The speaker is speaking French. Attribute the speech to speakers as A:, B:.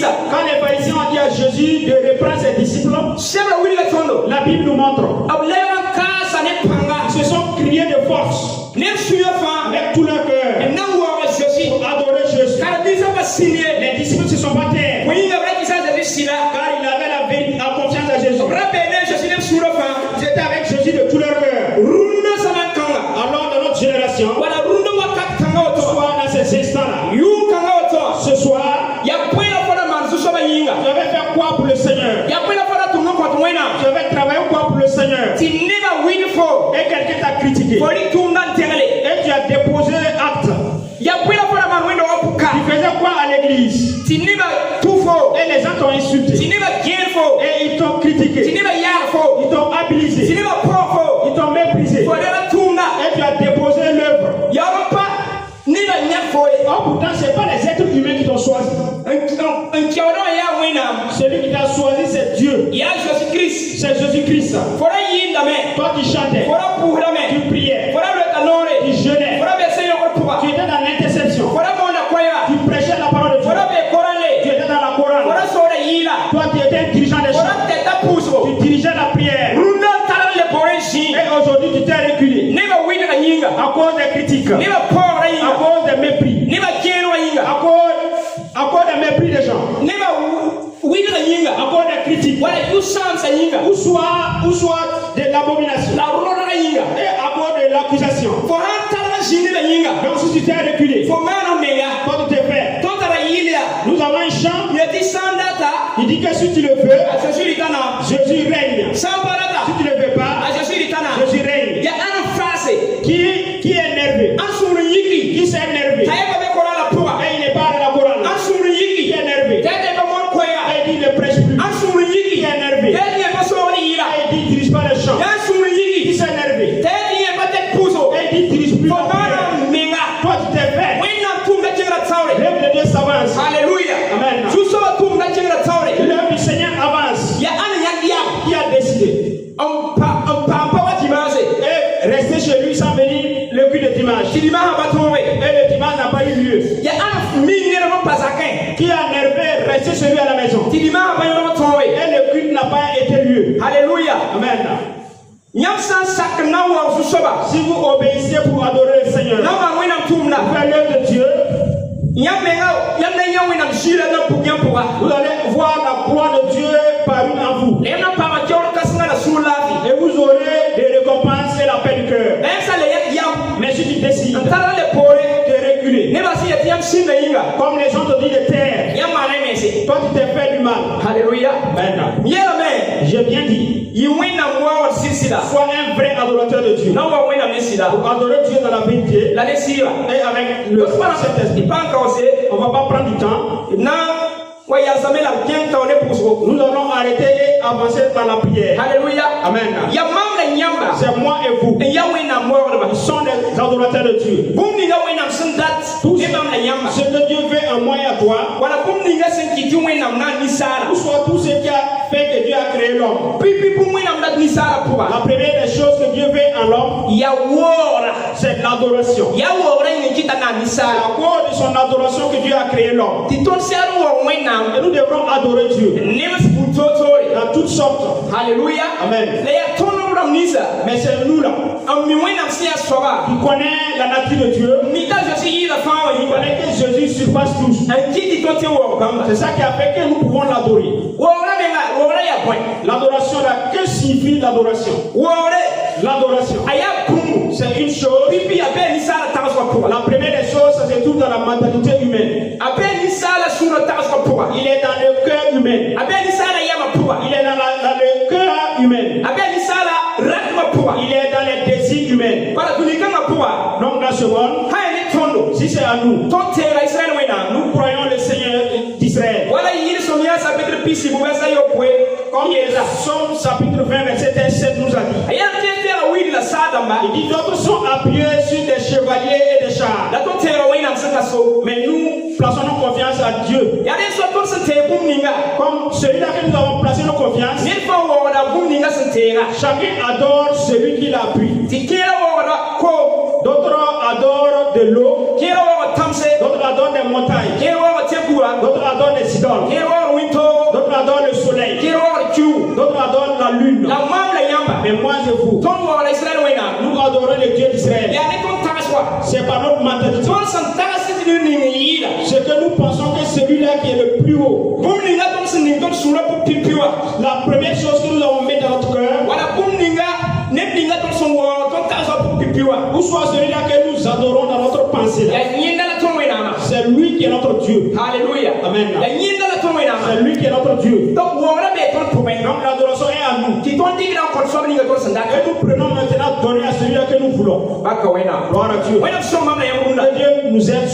A: Quand les pharisiens ont dit à Jésus de reprendre ses disciples, la Bible nous montre. Ils se sont criés de force avec tout leur cœur pour adorer Jésus. Les disciples se sont pas taire car ils avaient la confiance à Jésus. Ils étaient avec Jésus de tout leur cœur. Alors dans notre génération, soit dans ces instants-là, ce soir, je vais faire quoi pour le Seigneur? Je vais travailler quoi pour le Seigneur? Et quelqu'un t'a critiqué. Et tu as déposé acte. Tu faisais quoi à l'église? Et les gens t'ont insulté. Et ils t'ont critiqué. Ils t'ont habilisé. Ils t'ont méprisé. Et tu as déposé l'œuvre. Oh, pourtant, ce n'est pas les êtres humains qui t'ont choisi. Celui qui t'a choisi, c'est Dieu. C'est Jésus-Christ. Toi qui chantais, tu priais, tu jeûnais, tu étais dans l'intercession, tu prêchais la parole de Dieu, tu étais dans la chorale. Toi tu étais un dirigeant des chants, tu dirigeais la prière. Et aujourd'hui tu t'es reculé à cause des critiques, à cause des mépris, à cause des mépris des gens, à cause des critiques, ou soit de l'abomination, et à cause de l'accusation. Donc si tu t'es reculé, toi tu t'es fait. Nous avons un chant. Il dit que si tu le veux, Jésus règne. Si tu ne le veux pas, Jésus règne.
B: Il y a une phrase
A: Qui est énervé? Qui s'est énervé? Et il n'est pas à la chorale. Qui est énervé? Et il ne prêche plus. Qui est énervé? Et il dit dirige pas le chant. Qui s'est énervé? Et il dit dirige plus. Toi tu t'es fait. L'œuvre de Dieu s'avance.
B: Alléluia.
A: Amen. L'œuvre du Seigneur avance. Qui a décidé? Et rester chez lui sans venir le culte de dimanche. Et le dimanche n'a pas eu lieu. Qui a énervé rester chez lui à la maison. Et le culte n'a pas été lieu.
B: Alléluia.
A: Amen. Si vous obéissez pour adorer le Seigneur, pour faire l'œuvre de Dieu, vous allez voir la gloire de Dieu parue en vous. Et vous aurez des récompenses et la paix du cœur. Mais si tu décides de reculer, comme les gens te disent de taire, toi tu t'es fait du mal.
B: Alléluia.
A: Maintenant, j'ai bien dit, sois un vrai adorateur de Dieu. Pour adorer Dieu dans la vérité et avec le Saint-Esprit. On ne va pas prendre du temps. Nous allons arrêter et avancer dans la prière.
B: Alléluia.
A: Amen. C'est moi et vous. Nous sommes des adorateurs de Dieu. Tout ce que Dieu fait en moi et à toi, ou soit tout ce qui a fait que Dieu a créé l'homme. La première des choses que Dieu fait en l'homme, c'est l'adoration. C'est à cause de son adoration que Dieu a créé l'homme. Et nous devrons adorer Dieu dans toutes sortes.
B: Alléluia.
A: Amen. Mais c'est nous là qui connaissons la nature de Dieu. Qui connaît que Jésus surpasse tous. C'est ça qui a fait que nous pouvons l'adorer. L'adoration là, que signifie l'adoration? L'adoration, c'est une chose. La première des choses, ça se trouve dans la mentalité humaine. Il est dans le cœur humain. Il est dans le cœur humain. Il est dans les désirs humains. Donc dans ce monde, si c'est à nous, nous croyons le Seigneur d'Israël. Comme Somme chapitre 20 verset 7 nous a dit. Il dit d'autres sont appuyés sur des chevaliers et des chars. Mais nous plaçons nos confiance à Dieu. Comme celui-là que nous avons placé nos confiances, chacun adore celui qui l'appuie. D'autres adorent de l'eau, d'autres adorent des montagnes, d'autres adorent des citadins. donne. D'autres adorent le soleil. D'autres adorent la lune. Mais moi et vous, nous adorons le Dieu d'Israël. C'est par notre mentalité. C'est que nous pensons que celui-là qui est le plus haut. La première chose que nous avons mis dans notre cœur, ou soit celui-là que nous adorons dans notre pensée, c'est lui qui est notre Dieu. Alléluia. Amen. C'est lui qui est notre Dieu. Donc l'adoration est à nous. Et nous prenons maintenant donner à celui-là que nous voulons. Gloire à Dieu. Que Dieu nous aide.